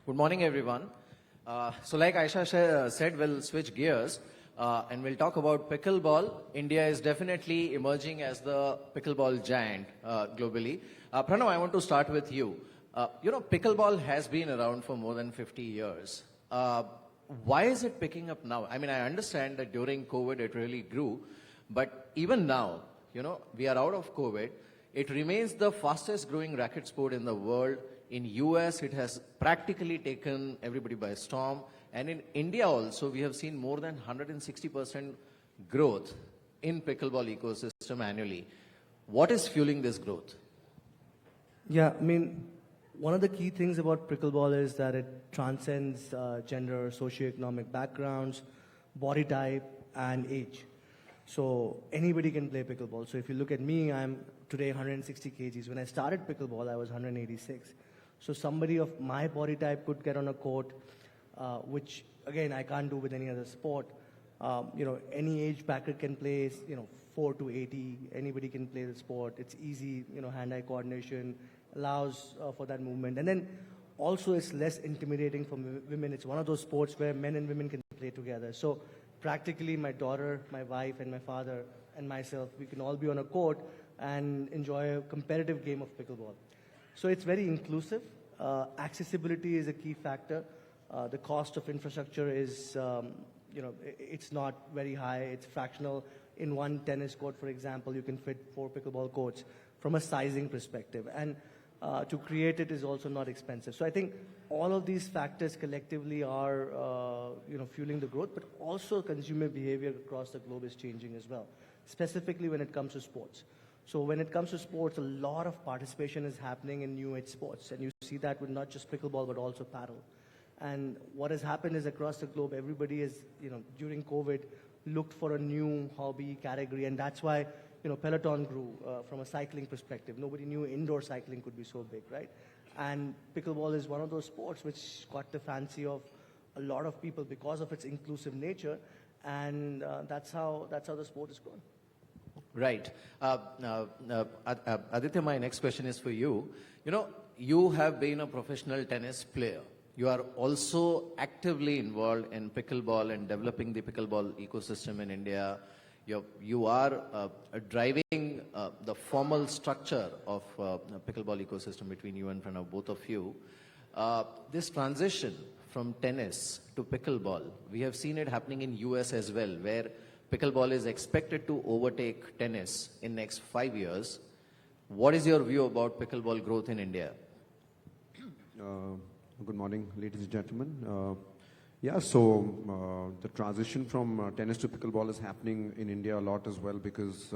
Good morning, everyone. So like Aisha said, we'll switch gears and we'll talk about pickleball. India is definitely emerging as the pickleball giant globally. Pranav, I want to start with you. Pickleball has been around for more than 50 years. Why is it picking up now? I mean, I understand that during COVID it really grew, but even now, we are out of COVID. It remains the fastest growing racket sport in the world. In US, it has practically taken everybody by storm. And in India also, we have seen more than 160% growth in pickleball ecosystem annually. What is fueling this growth? Yeah, I mean, one of the key things about pickleball is that it transcends gender, socioeconomic backgrounds, body type, and age. So anybody can play pickleball. So if you look at me, I'm today 160 kgs. When I started pickleball, I was 186. So somebody of my body type could get on a court, which again I can't do with any other sport. Any age bracket can play. 4 to 80. Anybody can play the sport. It's easy. Hand-eye coordination allows for that movement, and then also it's less intimidating for women. It's one of those sports where men and women can play together. So practically, my daughter, my wife, and my father and myself, we can all be on a court and enjoy a competitive game of pickleball. So it's very inclusive. Accessibility is a key factor. The cost of infrastructure is, it's not very high. It's fractional. In one tennis court, for example, you can fit 4 pickleball courts from a sizing perspective. And to create it is also not expensive. So I think all of these factors collectively are, fueling the growth, but also consumer behavior across the globe is changing as well, specifically when it comes to sports. So when it comes to sports, a lot of participation is happening in new age sports. And you see that with not just pickleball, but also paddle. And what has happened is across the globe, everybody is, during COVID, looked for a new hobby category. And that's why, Peloton grew from a cycling perspective. Nobody knew indoor cycling could be so big, right? And pickleball is one of those sports which got the fancy of a lot of people because of its inclusive nature. And that's how the sport is grown. Right. Aditya, my next question is for you. You have been a professional tennis player. You are also actively involved in pickleball and developing the pickleball ecosystem in India. You are driving the formal structure of pickleball ecosystem between you and Pranav, both of you. This transition from tennis to pickleball, we have seen it happening in US as well, where pickleball is expected to overtake tennis in next 5 years. What is your view about pickleball growth in India? Good morning, ladies and gentlemen. The transition from tennis to pickleball is happening in India a lot as well, because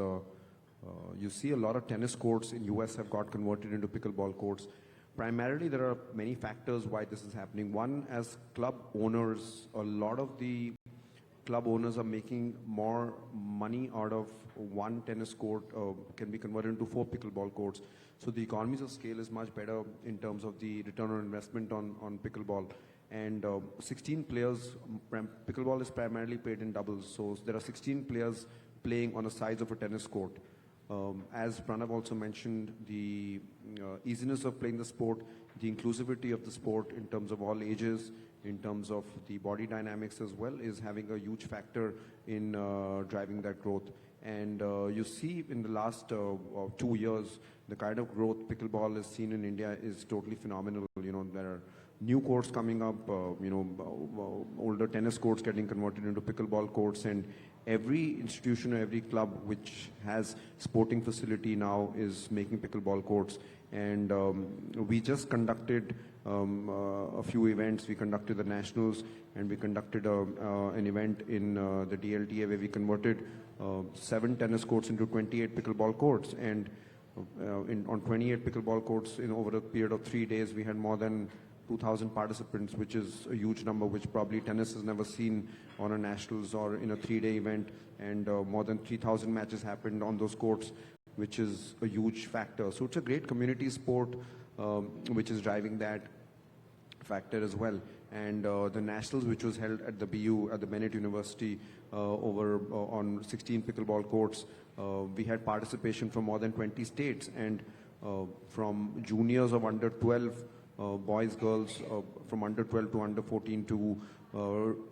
you see a lot of tennis courts in US have got converted into pickleball courts. Primarily, there are many factors why this is happening. One, as club owners, a lot of the club owners are making more money out of one tennis court, can be converted into 4 pickleball courts. So the economies of scale is much better in terms of the return on investment on pickleball. And 16 players, pickleball is primarily played in doubles. So there are 16 players playing on the sides of a tennis court. As Pranav also mentioned, the easiness of playing the sport, the inclusivity of the sport in terms of all ages, in terms of the body dynamics as well, is having a huge factor in driving that growth. And you see in the last 2 years, the kind of growth pickleball has seen in India is totally phenomenal. There are new courts coming up, older tennis courts getting converted into pickleball courts, and every institution or every club which has sporting facility now is making pickleball courts. And we just conducted a few events. We conducted the Nationals, and we conducted an event in the DLTA where we converted 7 tennis courts into 28 pickleball courts. And on 28 pickleball courts, over a period of 3 days, we had more than 2,000 participants, which is a huge number, which probably tennis has never seen on a Nationals or in a 3-day event. And more than 3,000 matches happened on those courts, which is a huge factor. So it's a great community sport, which is driving that factor as well. And the Nationals, which was held at the BU, at the Bennett University, on 16 pickleball courts, we had participation from more than 20 states. And from juniors of under 12 boys, girls, from under 12 to under 14 to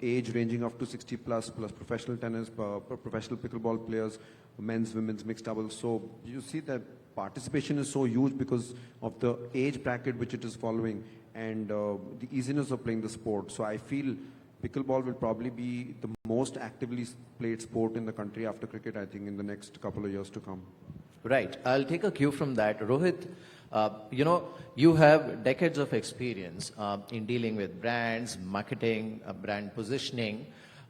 age ranging up to 60 plus professional tennis, professional pickleball players, men's, women's, mixed doubles. So you see that participation is so huge because of the age bracket which it is following and the easiness of playing the sport. So I feel pickleball will probably be the most actively played sport in the country after cricket, I think, in the next couple of years to come. Right. I'll take a cue from that. Rohit, you have decades of experience in dealing with brands, marketing, brand positioning.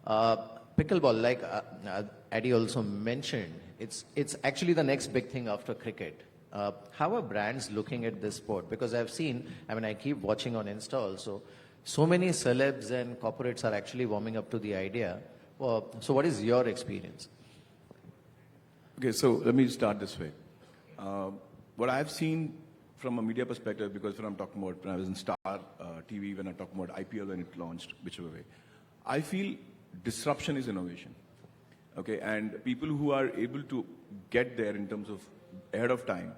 Pickleball, like Addy also mentioned, it's actually the next big thing after cricket. How are brands looking at this sport? Because I've seen, I keep watching on Insta also, so many celebs and corporates are actually warming up to the idea. So what is your experience? Okay, so let me start this way. What I've seen from a media perspective, because when I'm talking about when I was in Star TV, when I talk about IPL when it launched, whichever way, I feel disruption is innovation. Okay, and people who are able to get there in terms of ahead of time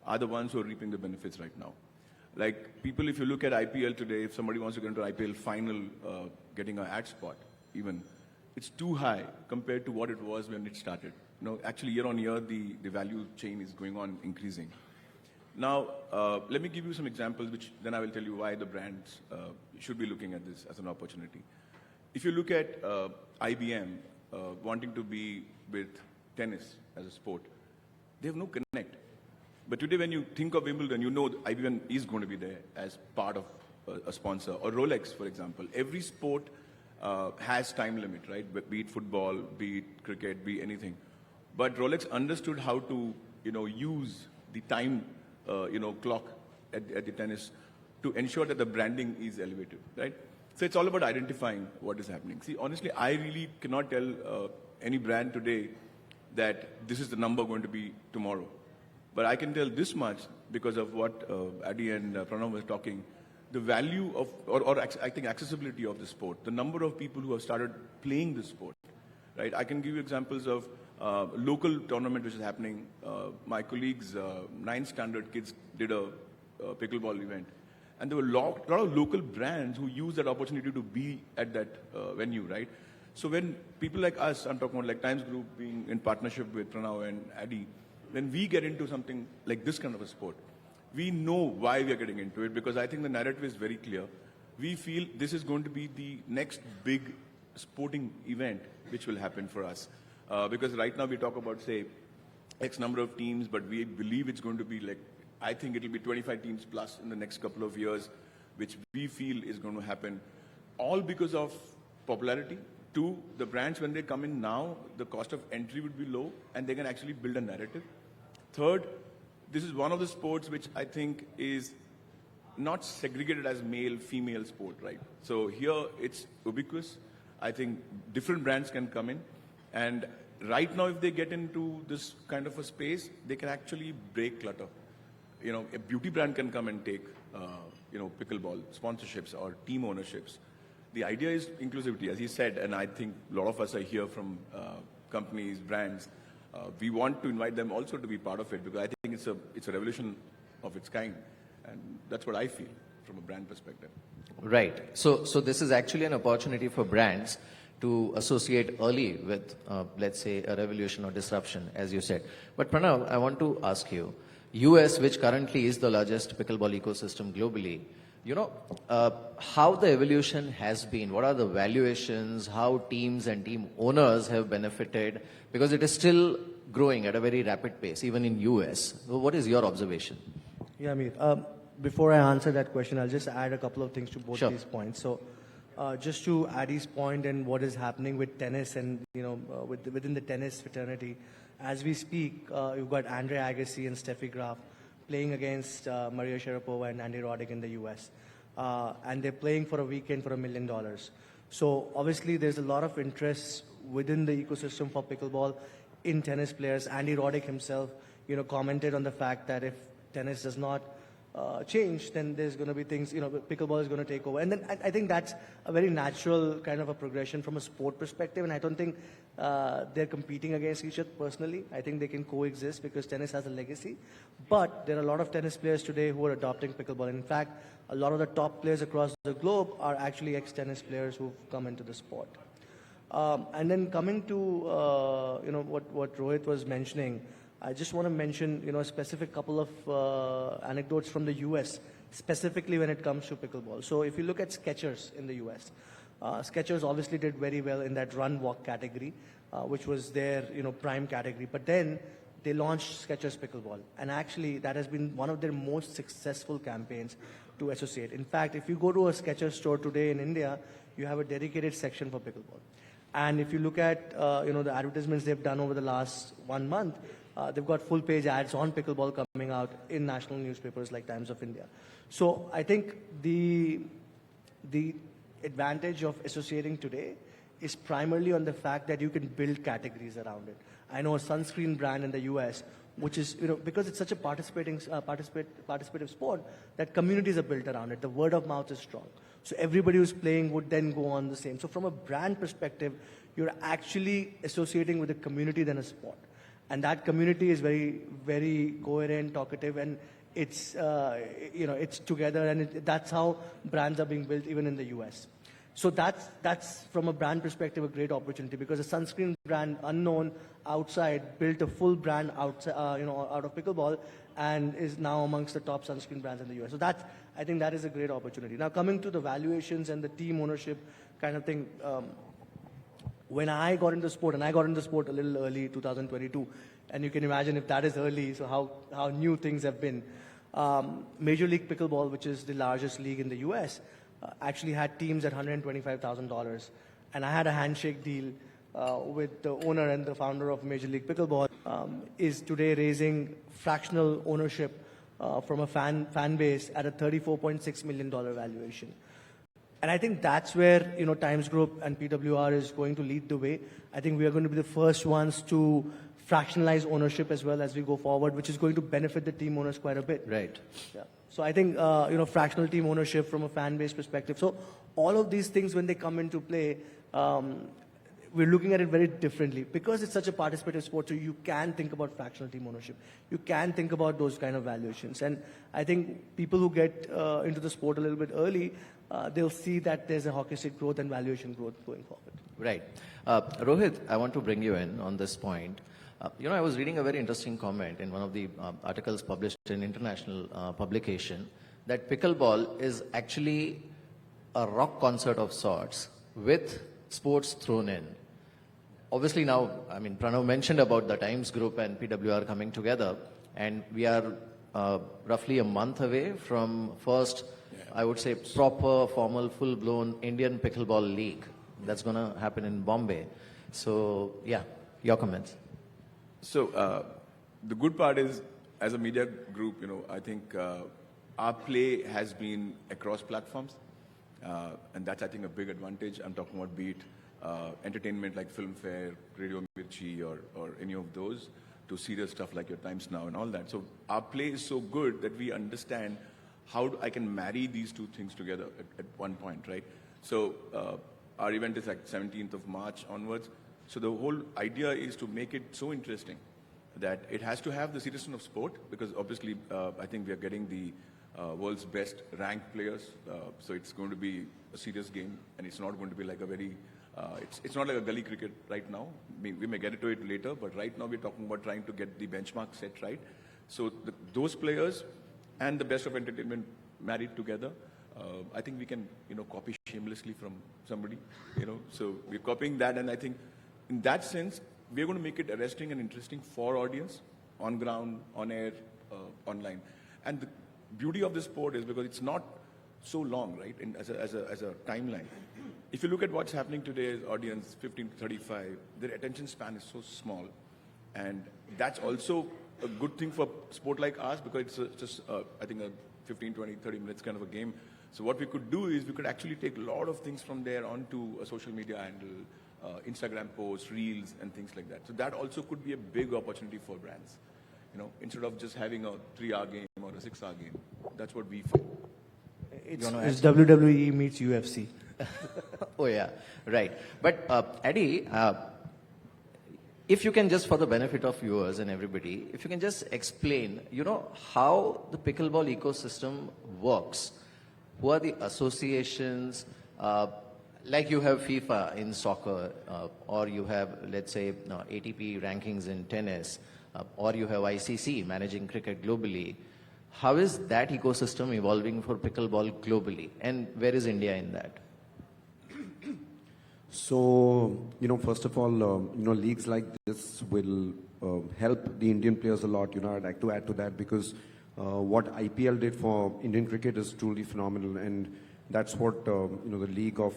are the ones who are reaping the benefits right now. Like people, if you look at IPL today, if somebody wants to get into IPL final, getting an ad spot, even, it's too high compared to what it was when it started. Actually year on year, the value chain is going on increasing. Now, let me give you some examples, which then I will tell you why the brands should be looking at this as an opportunity. If you look at IBM wanting to be with tennis as a sport, they have no connect. But today when you think of Wimbledon, you know IBM is going to be there as part of a sponsor. Or Rolex, for example. Every sport has time limit, right? Be it football, be it cricket, be anything. But Rolex understood how to, use the time, clock at the tennis to ensure that the branding is elevated, right? So it's all about identifying what is happening. See, honestly, I really cannot tell any brand today that this is the number going to be tomorrow. But I can tell this much because of what Adi and Pranav was talking, the value of, or I think accessibility of the sport, the number of people who have started playing this sport, right? I can give you examples of local tournament which is happening. My colleagues, 9th standard kids did a pickleball event. And there were a lot of local brands who used that opportunity to be at that venue, right? So when people like us, I'm talking about like Times Group being in partnership with Pranav and Adi, when we get into something like this kind of a sport, we know why we are getting into it because I think the narrative is very clear. We feel this is going to be the next big sporting event which will happen for us. Because right now we talk about, say, X number of teams, but we believe it's going to be like, I think it'll be 25 teams plus in the next couple of years, which we feel is going to happen. All because of popularity. Two, the brands, when they come in now, the cost of entry would be low and they can actually build a narrative. Third, this is one of the sports which I think is not segregated as male-female sport, right? So here it's ubiquitous. I think different brands can come in. And right now, if they get into this kind of a space, they can actually break clutter. A beauty brand can come and take, pickleball sponsorships or team ownerships. The idea is inclusivity, as he said, and I think a lot of us are here from companies, brands. We want to invite them also to be part of it because I think it's a revolution of its kind. And that's what I feel from a brand perspective. Right. So this is actually an opportunity for brands to associate early with, let's say, a revolution or disruption, as you said. But Pranav, I want to ask you, US, which currently is the largest pickleball ecosystem globally, how the evolution has been, what are the valuations, how teams and team owners have benefited, because it is still growing at a very rapid pace, even in US. So what is your observation? Yeah, Amir. Before I answer that question, I'll just add a couple of things to both Sure. these points. So, just to Addy's point and what is happening with tennis and within the tennis fraternity, as we speak, you've got Andre Agassi and Steffi Graf playing against Maria Sharapova and Andy Roddick in the US, and they're playing for a weekend for $1 million. So obviously, there's a lot of interest within the ecosystem for pickleball in tennis players. Andy Roddick himself, commented on the fact that if tennis does not change, then there's going to be things, pickleball is going to take over. And then I think that's a very natural kind of a progression from a sport perspective. And I don't think they're competing against each other personally. I think they can coexist because tennis has a legacy. But there are a lot of tennis players today who are adopting pickleball. In fact, a lot of the top players across the globe are actually ex-tennis players who've come into the sport. And then coming to, what Rohit was mentioning, I just want to mention, a specific couple of anecdotes from the US, specifically when it comes to pickleball. So if you look at Skechers in the US, Skechers obviously did very well in that run-walk category, which was their, prime category. But then they launched Skechers Pickleball. And actually, that has been one of their most successful campaigns to associate. In fact, if you go to a Skechers store today in India, you have a dedicated section for pickleball. And if you look at, the advertisements they've done over the last 1 month, they've got full-page ads on pickleball coming out in national newspapers like Times of India. So I think the advantage of associating today is primarily on the fact that you can build categories around it. I know a sunscreen brand in the US, which is, because it's such a participative sport, that communities are built around it. The word of mouth is strong. So everybody who's playing would then go on the same. So from a brand perspective, you're actually associating with a community than a sport. And that community is very, very coherent, talkative, and it's, it's together, and that's how brands are being built even in the US. So that's from a brand perspective a great opportunity, because a sunscreen brand, unknown outside, built a full brand outside, out of pickleball, and is now amongst the top sunscreen brands in the US. So I think that is a great opportunity. Now coming to the valuations and the team ownership kind of thing. When I got into sport, and I got into sport a little early, 2022, and you can imagine if that is early, so how new things have been. Major League Pickleball, which is the largest league in the US, actually had teams at $125,000. And I had a handshake deal with the owner and the founder of Major League Pickleball, is today raising fractional ownership from a fan base at a $34.6 million valuation. And I think that's where, Times Group and PWR is going to lead the way. I think we are going to be the first ones to fractionalize ownership as well as we go forward, which is going to benefit the team owners quite a bit. Right. Yeah. So I think, fractional team ownership from a fan base perspective. So all of these things, when they come into play, we're looking at it very differently. Because it's such a participative sport, so you can think about fractional team ownership. You can think about those kind of valuations. And I think people who get into the sport a little bit early, they'll see that there's a hockey stick growth and valuation growth going forward. Right. Rohit, I want to bring you in on this point. I was reading a very interesting comment in one of the articles published in international publication that pickleball is actually a rock concert of sorts with sports thrown in. Obviously now, Pranav mentioned about the Times Group and PWR coming together, and we are roughly a month away from first, I would say, proper, formal, full-blown Indian Pickleball League. That's going to happen in Bombay. So, yeah, your comments. So, the good part is, as a media group, I think our play has been across platforms. And that's, I think, a big advantage. I'm talking about be it entertainment like Filmfare, Radio Mirchi, or any of those, to serious stuff like your Times Now and all that. So our play is so good that we understand how I can marry these two things together at one point, right? So our event is like 17th of March onwards. So the whole idea is to make it so interesting that it has to have the seriousness of sport, because obviously I think we are getting the world's best ranked players. So it's going to be a serious game, and it's not going to be like a very, it's not like a gully cricket right now. We may get into it later, but right now we're talking about trying to get the benchmark set right. So those players and the best of entertainment married together, I think we can, copy shamelessly from somebody, So we're copying that, and I think in that sense, we're going to make it arresting and interesting for audience, on ground, on air, online. And the beauty of this sport is because it's not so long, right, as a timeline. If you look at what's happening today, audience 15 to 35, their attention span is so small. And that's also a good thing for sport like ours, because it's just, I think, a 15, 20, 30 minutes kind of a game. So what we could do is we could actually take a lot of things from there onto a social media handle, Instagram posts, reels, and things like that. So that also could be a big opportunity for brands. Instead of just having a 3-hour game or a 6-hour game, That's what we feel. It's WWE meets UFC. Oh, yeah, right. But Eddie, if you can just, for the benefit of viewers and everybody, if you can just explain, how the pickleball ecosystem works. Who are the associations? Like you have FIFA in soccer, or you have, let's say, ATP rankings in tennis, or you have ICC managing cricket globally. How is that ecosystem evolving for pickleball globally? And where is India in that? So, first of all, leagues like this will help the Indian players a lot. I'd like to add to that because what IPL did for Indian cricket is truly phenomenal. And that's what, the League of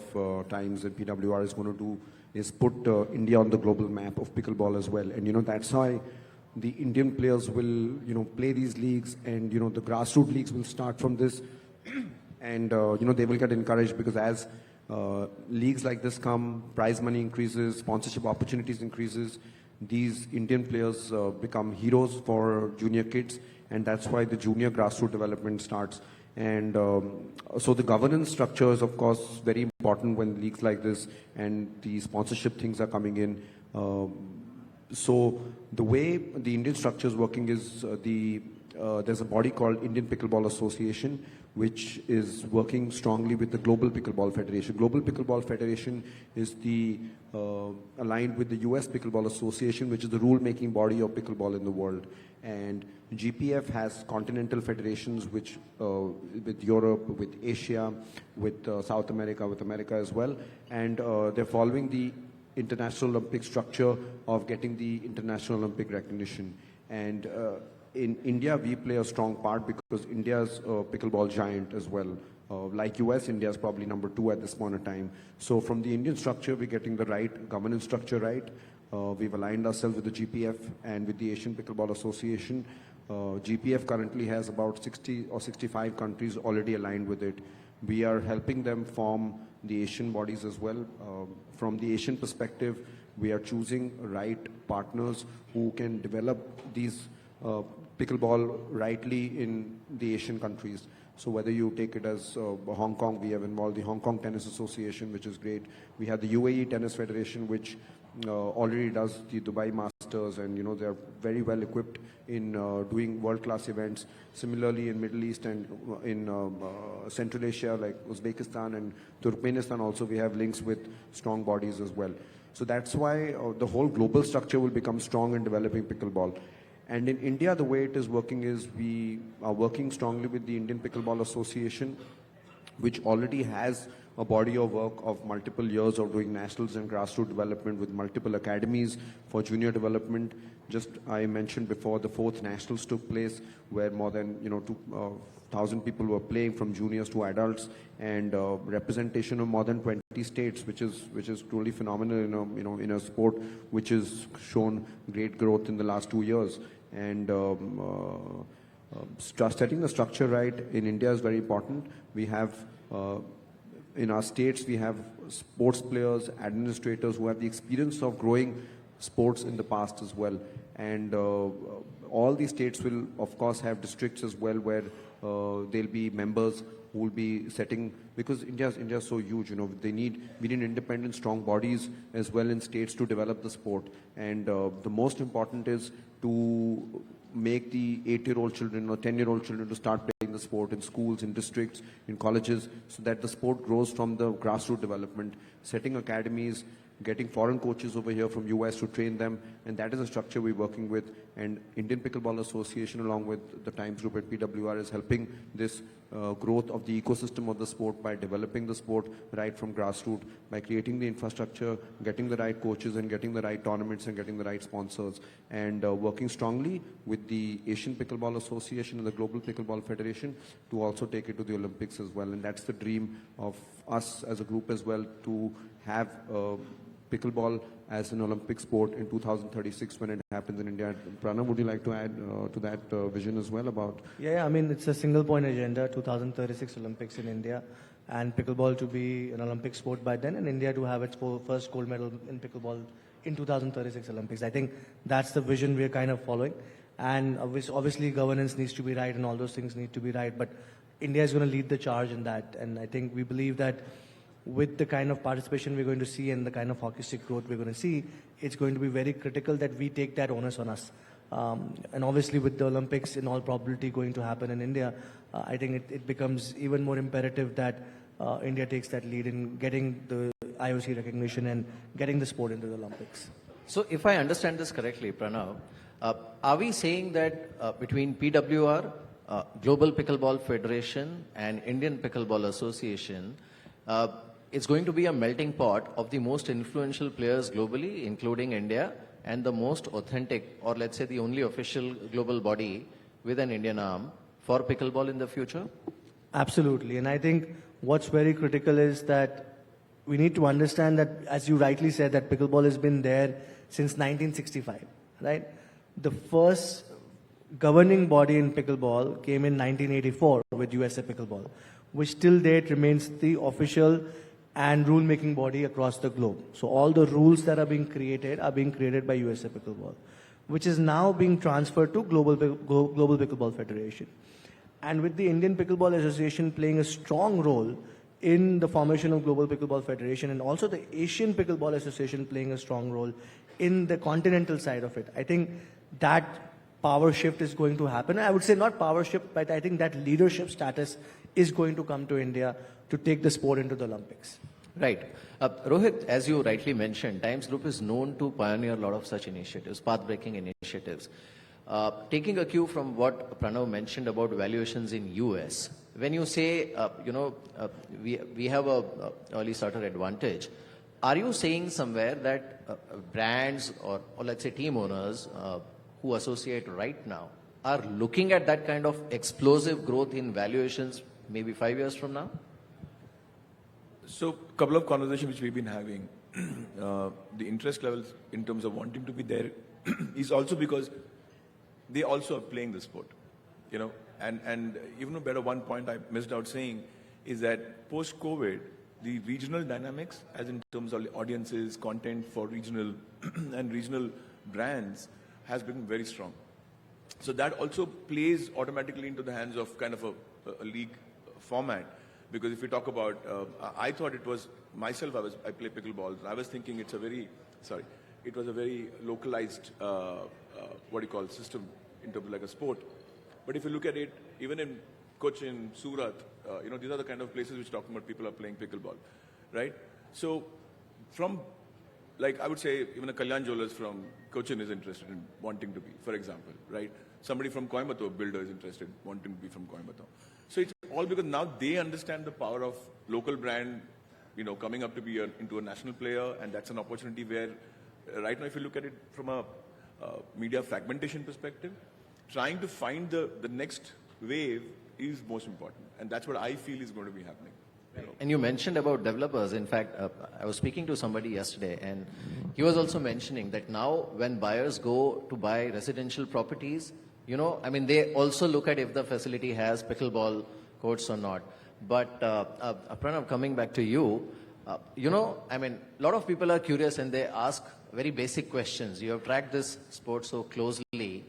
Times and PWR is going to do, is put India on the global map of pickleball as well. And, that's why the Indian players will, play these leagues, and, the grassroots leagues will start from this. And, they will get encouraged because as leagues like this come, prize money increases, sponsorship opportunities increases, these Indian players become heroes for junior kids, and that's why the junior grassroots development starts. And so the governance structure is, of course, very important when leagues like this and the sponsorship things are coming in. So the way the Indian structure is working is there's a body called Indian Pickleball Association, which is working strongly with the Global Pickleball Federation. Global Pickleball Federation is aligned with the US Pickleball Association, which is the rule-making body of pickleball in the world. And GPF has continental federations, which with Europe, with Asia, with South America, with America as well. And they're following the International Olympic structure of getting the International Olympic recognition. And in India, we play a strong part because India's a pickleball giant as well. Like US, India is probably number 2 at this point in time. So from the Indian structure, we're getting the right governance structure right. We've aligned ourselves with the GPF and with the Asian Pickleball Association. GPF currently has about 60 or 65 countries already aligned with it. We are helping them form the Asian bodies as well. From the Asian perspective, we are choosing right partners who can develop these pickleball rightly in the Asian countries. So whether you take it as Hong Kong, we have involved the Hong Kong Tennis Association, which is great. We have the UAE Tennis Federation, which already does the Dubai Masters, and they're very well equipped in doing world-class events. Similarly, in Middle East and in Central Asia, like Uzbekistan and Turkmenistan, also we have links with strong bodies as well. So that's why the whole global structure will become strong in developing pickleball. And in India, the way it is working is we are working strongly with the Indian Pickleball Association, which already has a body of work of multiple years of doing nationals and grassroots development with multiple academies for junior development. Just I mentioned before, the 4th nationals took place where more than 2,000 people were playing from juniors to adults, and representation of more than 20 states, which is truly phenomenal in a sport which has shown great growth in the last 2 years. And setting the structure right in India is very important. We have in our states, we have sports players, administrators who have the experience of growing sports in the past as well. And all these states will, of course, have districts as well where there'll be members who will be setting, because India is so huge, we need independent, strong bodies as well in states to develop the sport. And the most important is to make the 8-year-old children or 10-year-old children to start playing the sport in schools, in districts, in colleges, so that the sport grows from the grassroots development, setting academies, getting foreign coaches over here from US to train them, and that is a structure we're working with. And Indian Pickleball Association, along with the Times Group at PWR, is helping this growth of the ecosystem of the sport by developing the sport right from grassroots, by creating the infrastructure, getting the right coaches and getting the right tournaments and getting the right sponsors, and working strongly with the Asian Pickleball Association and the Global Pickleball Federation to also take it to the Olympics as well. And that's the dream of us as a group as well, to have pickleball as an Olympic sport in 2036 when it happens in India. Pranav, would you like to add to that vision as well about? Yeah, I mean, it's a single point agenda, 2036 Olympics in India, and pickleball to be an Olympic sport by then, and India to have its first gold medal in pickleball in 2036 Olympics. I think that's the vision we're kind of following. And obviously governance needs to be right and all those things need to be right. But India is going to lead the charge in that. And I think we believe that with the kind of participation we're going to see and the kind of hockey stick growth we're going to see, it's going to be very critical that we take that onus on us. And obviously with the Olympics in all probability going to happen in India, I think it becomes even more imperative that India takes that lead in getting the IOC recognition and getting the sport into the Olympics. So if I understand this correctly, Pranav, are we saying that between PWR, Global Pickleball Federation and Indian Pickleball Association, it's going to be a melting pot of the most influential players globally, including India, and the most authentic, or let's say the only official global body with an Indian arm for pickleball in the future? Absolutely. And I think what's very critical is that we need to understand that, as you rightly said, that pickleball has been there since 1965, right? The first governing body in pickleball came in 1984 with USA Pickleball, which till date remains the official and rule-making body across the globe. So all the rules that are being created by USA Pickleball, which is now being transferred to Global Pickleball Federation. And with the Indian Pickleball Association playing a strong role in the formation of Global Pickleball Federation, and also the Asian Pickleball Association playing a strong role in the continental side of it, I think that power shift is going to happen. I would say not power shift, but I think that leadership status is going to come to India to take the sport into the Olympics. Right. Rohit, as you rightly mentioned, Times Group is known to pioneer a lot of such initiatives, path-breaking initiatives. Taking a cue from what Pranav mentioned about valuations in US, when you say, we have a early starter advantage, are you saying somewhere that brands or let's say team owners who associate right now are looking at that kind of explosive growth in valuations maybe 5 years from now? So, a couple of conversations which we've been having, the interest levels in terms of wanting to be there is also because they also are playing the sport, and even a better one point I missed out saying is that post-COVID, the regional dynamics, as in terms of audiences, content for regional and regional brands, has become very strong. So that also plays automatically into the hands of kind of a league format. Because if we talk about, I thought it was, myself, I play pickleball. I was thinking it was a very localized, system in terms of like a sport. But if you look at it, even in Cochin, Surat, these are the kind of places which talking about people are playing pickleball, right? So from, I would say, even a Kalyan Jewelers from Cochin is interested in wanting to be, for example, right? Somebody from Coimbatore, builder, is interested, wanting to be from Coimbatore. So it's all because now they understand the power of local brand, coming up to be into a national player, and that's an opportunity where, right now, if you look at it from a media fragmentation perspective, trying to find the next wave is most important, and that's what I feel is going to be happening. And you mentioned about developers. In fact, I was speaking to somebody yesterday, and he was also mentioning that now when buyers go to buy residential properties, they also look at if the facility has pickleball courts or not. But Pranav, coming back to you, a lot of people are curious and they ask very basic questions. You have tracked this sport so closely.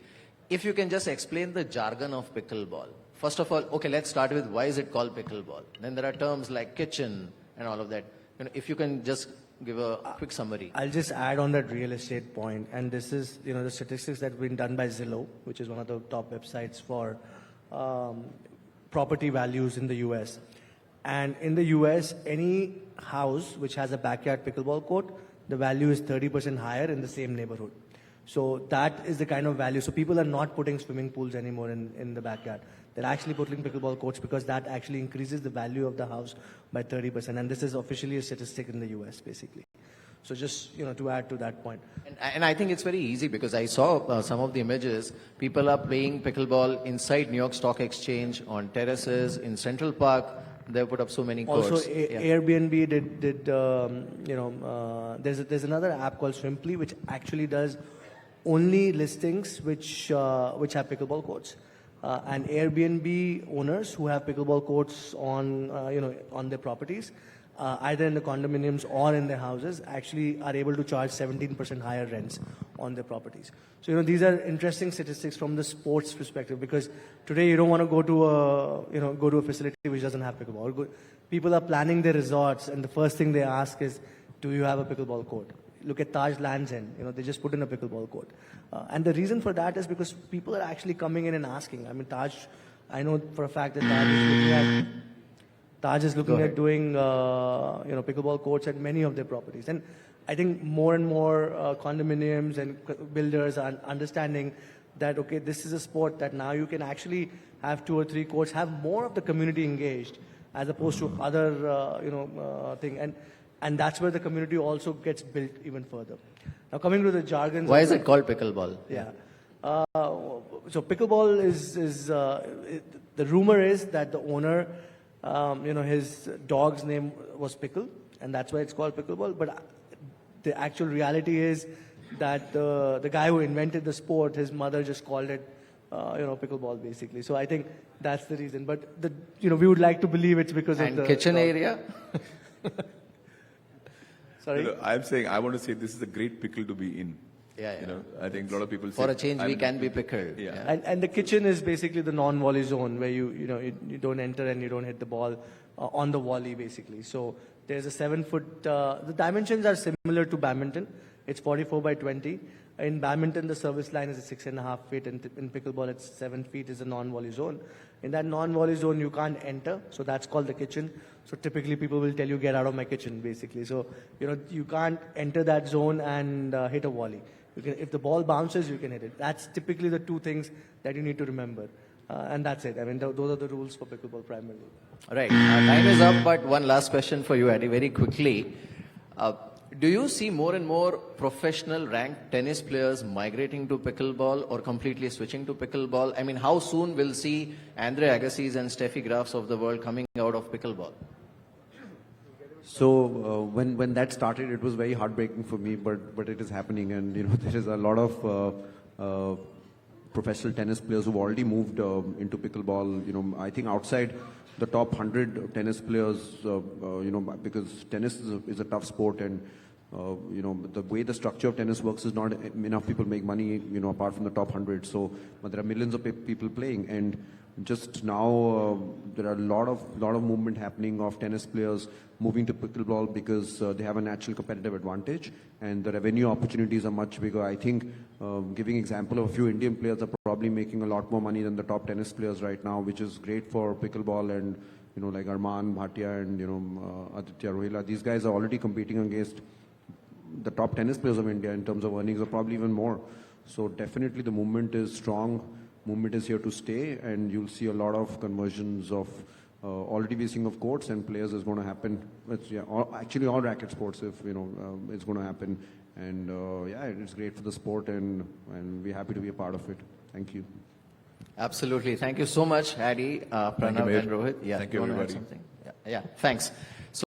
If you can just explain the jargon of pickleball. First of all, okay, let's start with why is it called pickleball? Then there are terms like kitchen and all of that. If you can just give a quick summary. I'll just add on that real estate point, and this is, the statistics that have been done by Zillow, which is one of the top websites for property values in the US. And in the US, any house which has a backyard pickleball court, the value is 30% higher in the same neighborhood. So that is the kind of value. So people are not putting swimming pools anymore in the backyard. They're actually putting pickleball courts because that actually increases the value of the house by 30%. And this is officially a statistic in the US, basically. So just, to add to that point. And I think it's very easy because I saw some of the images. People are playing pickleball inside New York Stock Exchange, on terraces, in Central Park. They've put up so many courts. Also, Airbnb did there's another app called Swimply, which actually does only listings which have pickleball courts. And Airbnb owners who have pickleball courts on their properties, either in the condominiums or in their houses, actually are able to charge 17% higher rents on their properties. So, these are interesting statistics from the sports perspective, because today you don't want to go to a facility which doesn't have pickleball. People are planning their resorts, and the first thing they ask is, do you have a pickleball court? Look at Taj Lands End, they just put in a pickleball court. And the reason for that is because people are actually coming in and asking. I mean, Taj, I know for a fact that Taj is looking at doing, pickleball courts at many of their properties. And I think more and more condominiums and builders are understanding that, okay, this is a sport that now you can actually have 2 or 3 courts, have more of the community engaged as opposed to other, thing. And that's where the community also gets built even further. Now, coming to the jargon. Why is it called pickleball? Yeah. So pickleball is the rumor is that the owner, his dog's name was Pickle, and that's why it's called pickleball. But the actual reality is that the guy who invented the sport, his mother just called it, pickleball basically. So I think that's the reason. But we would like to believe it's because of the kitchen dog. area. Sorry. I'm saying I want to say this is a great pickle to be in. Yeah, yeah. I think a lot of people For say, a change, we can be pickled. Yeah. And the kitchen is basically the non-volley zone where you don't enter and you don't hit the ball on the volley basically. So there's a 7-foot. The dimensions are similar to badminton. It's 44 by 20. In badminton, the service line is 6.5 feet, and in pickleball, it's 7 feet. Is a non-volley zone. In that non-volley zone, you can't enter, so that's called the kitchen. So typically, people will tell you, "Get out of my kitchen," basically. So you can't enter that zone and hit a volley. If the ball bounces, you can hit it. That's typically the 2 things that you need to remember. And that's it. I mean, those are the rules for pickleball primarily. All right. Time is up, but one last question for you, Eddie, very quickly. Do you see more and more professional ranked tennis players migrating to pickleball or completely switching to pickleball? I mean, how soon will see Andre Agassi's and Steffi Graf's of the world coming out of pickleball? So when that started, it was very heartbreaking for me, but it is happening, and there is a lot of professional tennis players who've already moved into pickleball. I think outside the top 100 tennis players, because tennis is a tough sport, and the way the structure of tennis works is not enough people make money, apart from the top 100. So, but there are millions of people playing, and just now there are a lot of movement happening of tennis players moving to pickleball because they have a natural competitive advantage, and the revenue opportunities are much bigger. I think, giving example of a few Indian players are probably making a lot more money than the top tennis players right now, which is great for pickleball. And like Arman Bhatia and Aditya Rohila, these guys are already competing against the top tennis players of India in terms of earnings, or probably even more. So definitely the movement is strong. Movement is here to stay, and you'll see a lot of conversions of already we're seeing of courts and players is going to happen. Actually all racket sports, if it's going to happen. And it's great for the sport, and we're happy to be a part of it. Thank you. Absolutely. Thank you so much, Adi, Pranav, Mayor. and Rohit. Yeah, Thank you, wanna add everybody. something? Yeah, thanks.